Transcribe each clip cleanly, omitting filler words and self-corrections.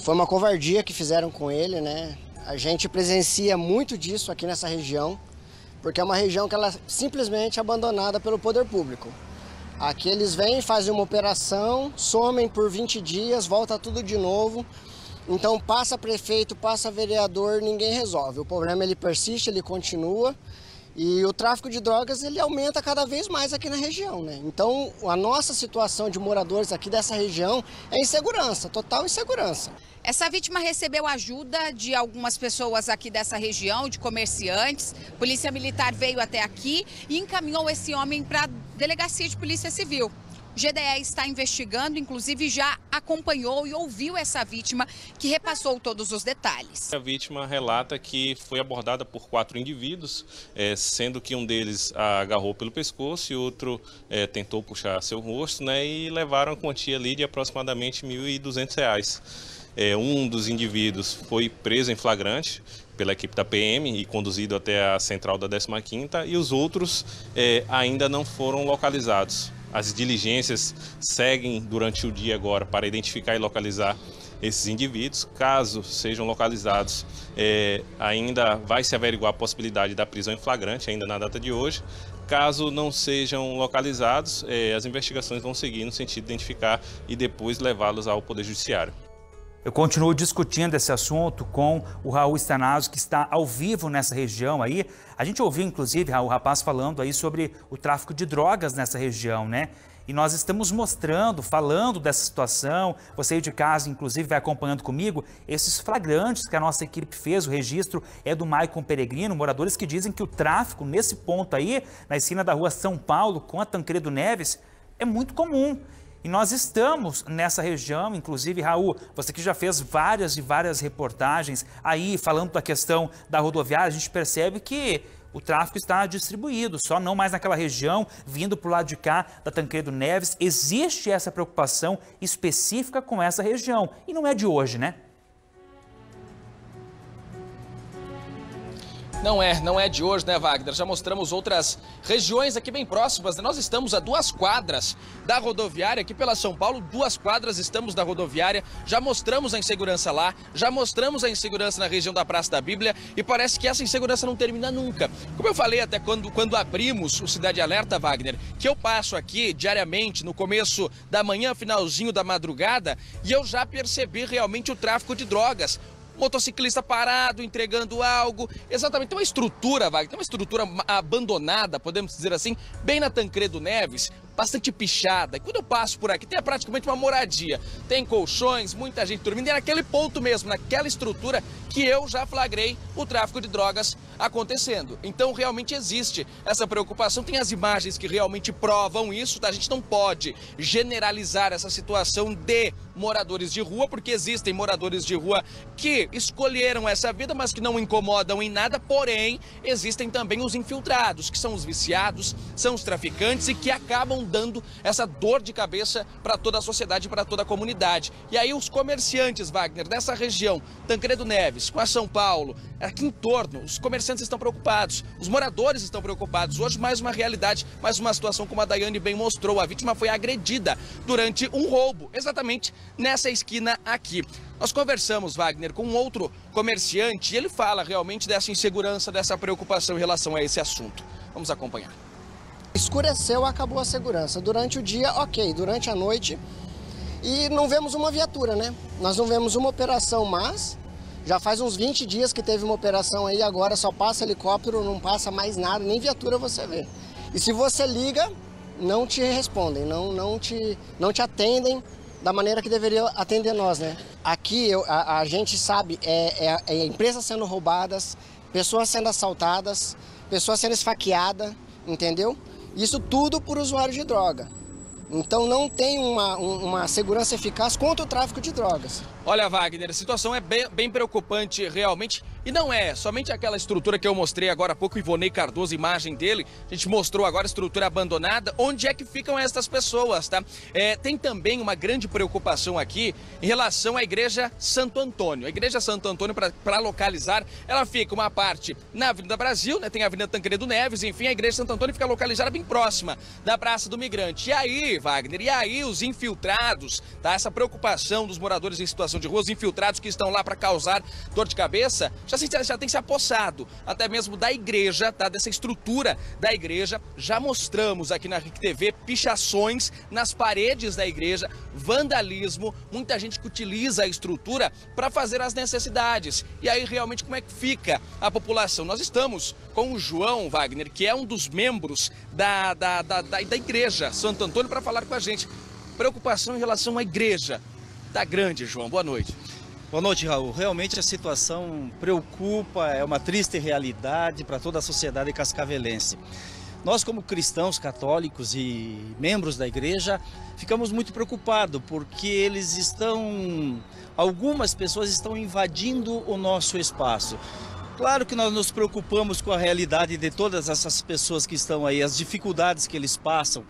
Foi uma covardia que fizeram com ele, né? A gente presencia muito disso aqui nessa região, porque é uma região que ela é simplesmente abandonada pelo poder público. Aqui eles vêm, fazem uma operação, somem por 20 dias, volta tudo de novo. Então passa prefeito, passa vereador, ninguém resolve. O problema ele persiste, ele continua. E o tráfico de drogas ele aumenta cada vez mais aqui na região, né? Então a nossa situação de moradores aqui dessa região é insegurança, total insegurança. Essa vítima recebeu ajuda de algumas pessoas aqui dessa região, de comerciantes. Polícia Militar veio até aqui e encaminhou esse homem para a Delegacia de Polícia Civil. O GDE está investigando, inclusive já acompanhou e ouviu essa vítima, que repassou todos os detalhes. A vítima relata que foi abordada por 4 indivíduos, sendo que um deles a agarrou pelo pescoço e outro tentou puxar seu rosto, né, e levaram a quantia ali de aproximadamente R$ 1.200. Um dos indivíduos foi preso em flagrante pela equipe da PM e conduzido até a central da 15ª, e os outros ainda não foram localizados. As diligências seguem durante o dia agora para identificar e localizar esses indivíduos. Caso sejam localizados, ainda vai se averiguar a possibilidade da prisão em flagrante, ainda na data de hoje. Caso não sejam localizados, as investigações vão seguir no sentido de identificar e depois levá-los ao Poder Judiciário. Eu continuo discutindo esse assunto com o Raul Stanaso, que está ao vivo nessa região aí. A gente ouviu, inclusive, Raul, o rapaz falando aí sobre o tráfico de drogas nessa região, né? E nós estamos mostrando, falando dessa situação. Você aí de casa, inclusive, vai acompanhando comigo esses flagrantes que a nossa equipe fez. O registro é do Maicon Peregrino, moradores que dizem que o tráfico nesse ponto aí, na esquina da rua São Paulo com a Tancredo Neves, é muito comum. E nós estamos nessa região, inclusive, Raul, você que já fez várias e várias reportagens aí falando da questão da rodoviária, a gente percebe que o tráfico está distribuído, só não mais naquela região, vindo para o lado de cá da Tancredo Neves. Existe essa preocupação específica com essa região e não é de hoje, né? Não é de hoje, né, Wagner? Já mostramos outras regiões aqui bem próximas, né? Nós estamos a 2 quadras da rodoviária, aqui pela São Paulo, 2 quadras estamos da rodoviária. Já mostramos a insegurança lá, já mostramos a insegurança na região da Praça da Bíblia e parece que essa insegurança não termina nunca. Como eu falei até quando abrimos o Cidade Alerta, Wagner, que eu passo aqui diariamente no começo da manhã, finalzinho da madrugada, e eu já percebi realmente o tráfico de drogas. Motociclista parado, entregando algo. Exatamente, tem uma estrutura, Wagner, tem uma estrutura abandonada, podemos dizer assim, bem na Tancredo Neves, bastante pichada. E quando eu passo por aqui, tem praticamente uma moradia. Tem colchões, muita gente dormindo. E é naquele ponto mesmo, naquela estrutura, que eu já flagrei o tráfico de drogas acontecendo. Então, realmente existe essa preocupação. Tem as imagens que realmente provam isso, tá? A gente não pode generalizar essa situação de moradores de rua, porque existem moradores de rua que escolheram essa vida, mas que não incomodam em nada. Porém, existem também os infiltrados, que são os viciados, são os traficantes e que acabam dando essa dor de cabeça para toda a sociedade, para toda a comunidade. E aí os comerciantes, Wagner, dessa região, Tancredo Neves, com a São Paulo, aqui em torno, os comerciantes estão preocupados, os moradores estão preocupados. Hoje mais uma realidade, mais uma situação como a Daiane bem mostrou. A vítima foi agredida durante um roubo, exatamente nessa esquina aqui. Nós conversamos, Wagner, com um outro comerciante e ele fala realmente dessa insegurança, dessa preocupação em relação a esse assunto. Vamos acompanhar. Escureceu, acabou a segurança. Durante o dia, ok. Durante a noite, e não vemos uma viatura, né? Nós não vemos uma operação, mas já faz uns 20 dias que teve uma operação aí, agora só passa helicóptero, não passa mais nada, nem viatura você vê. E se você liga, não te respondem, não te atendem da maneira que deveria atender nós, né? Aqui a gente sabe, empresas sendo roubadas, pessoas sendo assaltadas, pessoas sendo esfaqueadas, entendeu? Isso tudo por usuário de droga. Então não tem uma segurança eficaz contra o tráfico de drogas. Olha, Wagner, a situação é bem preocupante realmente. E não é somente aquela estrutura que eu mostrei agora há pouco, Ivonei Cardoso, imagem dele. A gente mostrou agora a estrutura abandonada. Onde é que ficam estas pessoas, tá? Tem também uma grande preocupação aqui em relação à Igreja Santo Antônio. A Igreja Santo Antônio, para localizar, ela fica uma parte na Avenida Brasil, né? Tem a Avenida Tancredo Neves, enfim, a Igreja Santo Antônio fica localizada bem próxima da Praça do Migrante. E aí, Wagner, os infiltrados, tá? Essa preocupação dos moradores em situação ocupação de ruas, infiltrados que estão lá para causar dor de cabeça, já tem se apossado, até mesmo da igreja, tá? Dessa estrutura da igreja. Já mostramos aqui na RIC TV pichações nas paredes da igreja, vandalismo, muita gente que utiliza a estrutura para fazer as necessidades. E aí realmente como é que fica a população? Nós estamos com o João Wagner, que é um dos membros da igreja Santo Antônio, para falar com a gente. Preocupação em relação à igreja. Tá grande, João. Boa noite. Boa noite, Raul. Realmente a situação preocupa, é uma triste realidade para toda a sociedade cascavelense. Nós, como cristãos católicos e membros da igreja, ficamos muito preocupados porque algumas pessoas estão invadindo o nosso espaço. Claro que nós nos preocupamos com a realidade de todas essas pessoas que estão aí, as dificuldades que eles passam.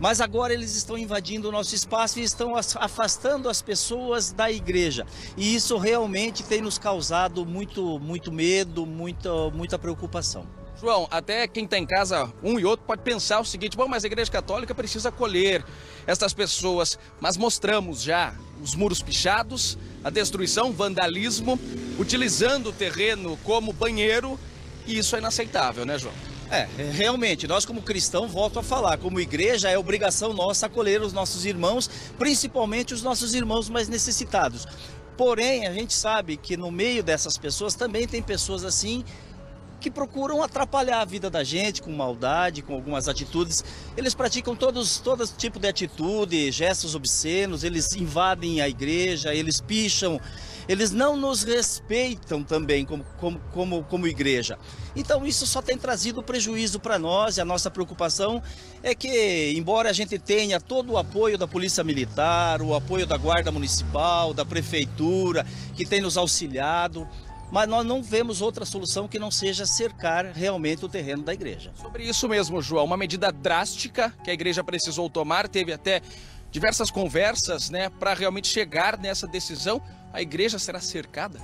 Mas agora eles estão invadindo o nosso espaço e estão afastando as pessoas da igreja. E isso realmente tem nos causado muito medo, muita preocupação. João, até quem está em casa, um e outro, pode pensar o seguinte: bom, mas a Igreja Católica precisa acolher essas pessoas. Mas mostramos já os muros pichados, a destruição, vandalismo, utilizando o terreno como banheiro, e isso é inaceitável, né, João? Realmente, nós como cristãos, volto a falar, como igreja é obrigação nossa acolher os nossos irmãos, principalmente os nossos irmãos mais necessitados. Porém, a gente sabe que no meio dessas pessoas também tem pessoas assim que procuram atrapalhar a vida da gente com maldade, com algumas atitudes. Eles praticam todo tipo de atitude, gestos obscenos, eles invadem a igreja, eles picham, eles não nos respeitam também como igreja. Então isso só tem trazido prejuízo para nós, e a nossa preocupação é que, embora a gente tenha todo o apoio da Polícia Militar, o apoio da Guarda Municipal, da Prefeitura, que tem nos auxiliado, mas nós não vemos outra solução que não seja cercar realmente o terreno da igreja. Sobre isso mesmo, João, uma medida drástica que a igreja precisou tomar, teve até diversas conversas, né, para realmente chegar nessa decisão. A igreja será cercada?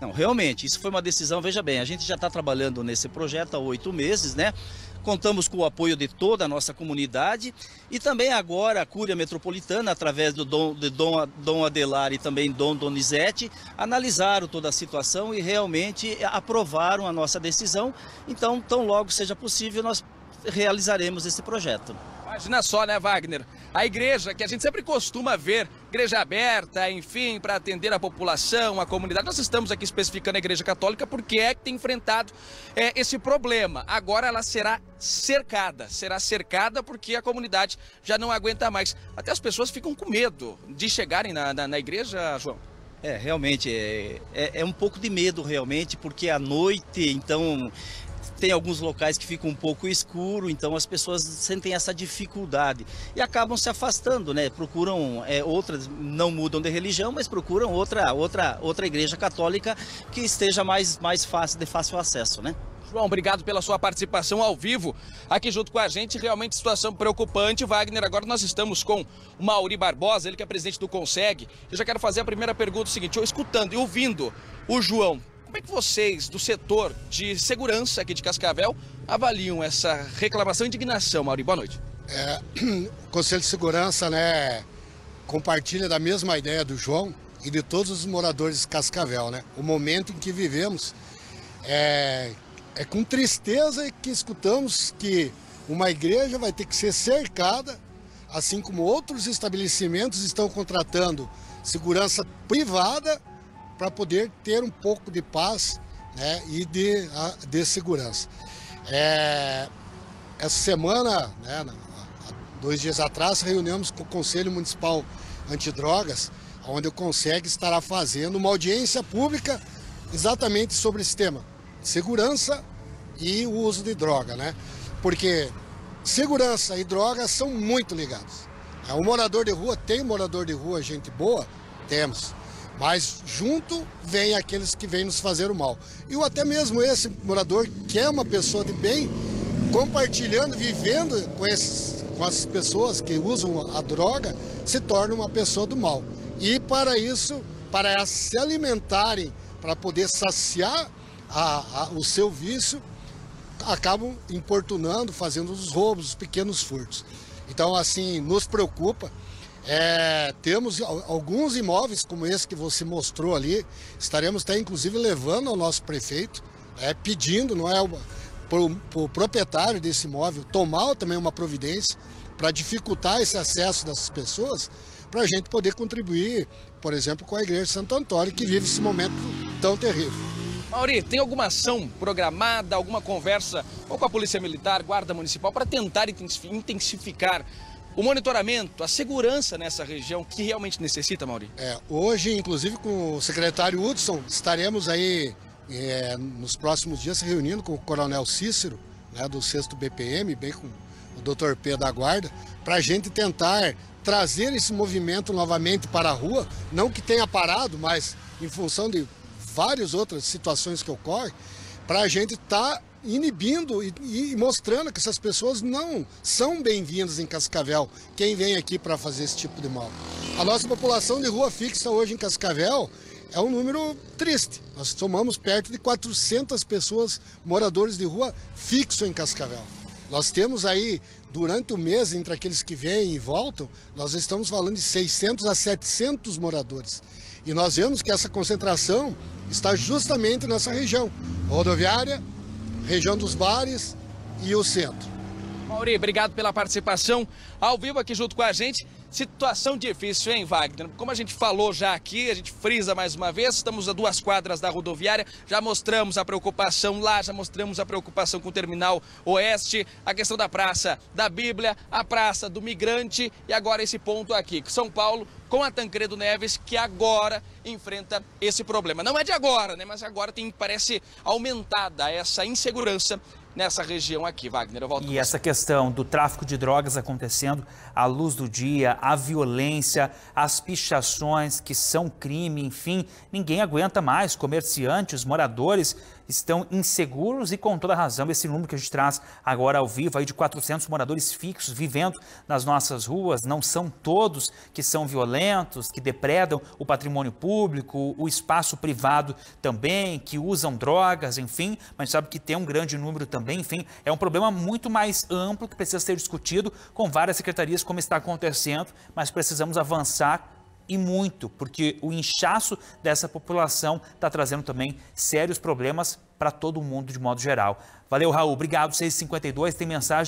Não, realmente, isso foi uma decisão, veja bem, a gente já está trabalhando nesse projeto há 8 meses, né? Contamos com o apoio de toda a nossa comunidade e também agora a Cúria Metropolitana, através do Dom Adelar e também Dom Donizete, analisaram toda a situação e realmente aprovaram a nossa decisão. Então, tão logo seja possível, nós realizaremos esse projeto. Imagina só, né, Wagner? A igreja, que a gente sempre costuma ver, igreja aberta, enfim, para atender a população, a comunidade. Nós estamos aqui especificando a Igreja Católica porque é que tem enfrentado esse problema. Agora ela será cercada porque a comunidade já não aguenta mais. Até as pessoas ficam com medo de chegarem na igreja, João. Realmente, é um pouco de medo realmente, porque à noite, então... Tem alguns locais que ficam um pouco escuro, então as pessoas sentem essa dificuldade e acabam se afastando, né? Procuram outras, não mudam de religião, mas procuram outra igreja católica que esteja mais fácil, de fácil acesso, né? João, obrigado pela sua participação ao vivo aqui junto com a gente. Realmente situação preocupante, Wagner. Agora nós estamos com o Mauri Barbosa, ele que é presidente do Conseg. Eu já quero fazer a primeira pergunta, o seguinte: eu escutando e ouvindo o João, como é que vocês, do setor de segurança aqui de Cascavel, avaliam essa reclamação e indignação, Mauri? Boa noite. O Conselho de Segurança, né, compartilha da mesma ideia do João e de todos os moradores de Cascavel, né? O momento em que vivemos é com tristeza que escutamos que uma igreja vai ter que ser cercada, assim como outros estabelecimentos estão contratando segurança privada para poder ter um pouco de paz, né, e de segurança. Essa semana, né, 2 dias atrás, reunimos com o Conselho Municipal Antidrogas, onde o Conseg estará fazendo uma audiência pública exatamente sobre esse tema, segurança e o uso de droga, né? Porque segurança e droga são muito ligados. O morador de rua, tem morador de rua, gente boa? Temos. Mas junto vem aqueles que vêm nos fazer o mal. E até mesmo esse morador, que é uma pessoa de bem, compartilhando, vivendo com as pessoas que usam a droga, se torna uma pessoa do mal. E para isso, para se alimentarem, para poder saciar o seu vício, acabam importunando, fazendo os roubos, os pequenos furtos. Então, assim, nos preocupa. Temos alguns imóveis como esse que você mostrou ali, estaremos até inclusive levando ao nosso prefeito, pedindo, não é, para o proprietário desse imóvel tomar também uma providência para dificultar esse acesso dessas pessoas, para a gente poder contribuir, por exemplo, com a Igreja de Santo Antônio, que vive esse momento tão terrível. Mauri, tem alguma ação programada, alguma conversa ou com a Polícia Militar, Guarda Municipal, para tentar intensificar o monitoramento, a segurança nessa região que realmente necessita, Mauri? Hoje, inclusive, com o secretário Hudson, estaremos aí nos próximos dias se reunindo com o Coronel Cícero, né, do 6º BPM, bem com o Dr. P da Guarda, para a gente tentar trazer esse movimento novamente para a rua, não que tenha parado, mas em função de várias outras situações que ocorrem, para a gente estar inibindo e mostrando que essas pessoas não são bem-vindas em Cascavel, quem vem aqui para fazer esse tipo de mal. A nossa população de rua fixa hoje em Cascavel é um número triste. Nós somamos perto de 400 pessoas, moradores de rua fixo em Cascavel. Nós temos aí, durante o mês, entre aqueles que vêm e voltam, nós estamos falando de 600 a 700 moradores. E nós vemos que essa concentração está justamente nessa região rodoviária, região dos bares e o centro. Mauri, obrigado pela participação ao vivo aqui junto com a gente. Situação difícil, hein, Wagner? Como a gente falou já aqui, a gente frisa mais uma vez, estamos a 2 quadras da rodoviária, já mostramos a preocupação lá, já mostramos a preocupação com o Terminal Oeste, a questão da Praça da Bíblia, a Praça do Migrante e agora esse ponto aqui, São Paulo, com a Tancredo Neves, que agora enfrenta esse problema. Não é de agora, né? Mas agora parece aumentada essa insegurança nessa região aqui, Wagner. Eu volto com você. Essa questão do tráfico de drogas acontecendo à luz do dia, a violência, as pichações que são crime, enfim, ninguém aguenta mais. Comerciantes, moradores estão inseguros e com toda razão esse número que a gente traz agora ao vivo aí de 400 moradores fixos vivendo nas nossas ruas. Não são todos que são violentos, que depredam o patrimônio público, o espaço privado também, que usam drogas, enfim, mas sabe que tem um grande número também, enfim, é um problema muito mais amplo que precisa ser discutido com várias secretarias como está acontecendo, mas precisamos avançar e muito, porque o inchaço dessa população está trazendo também sérios problemas para todo mundo de modo geral. Valeu, Raul. Obrigado, 6h52. Tem mensagem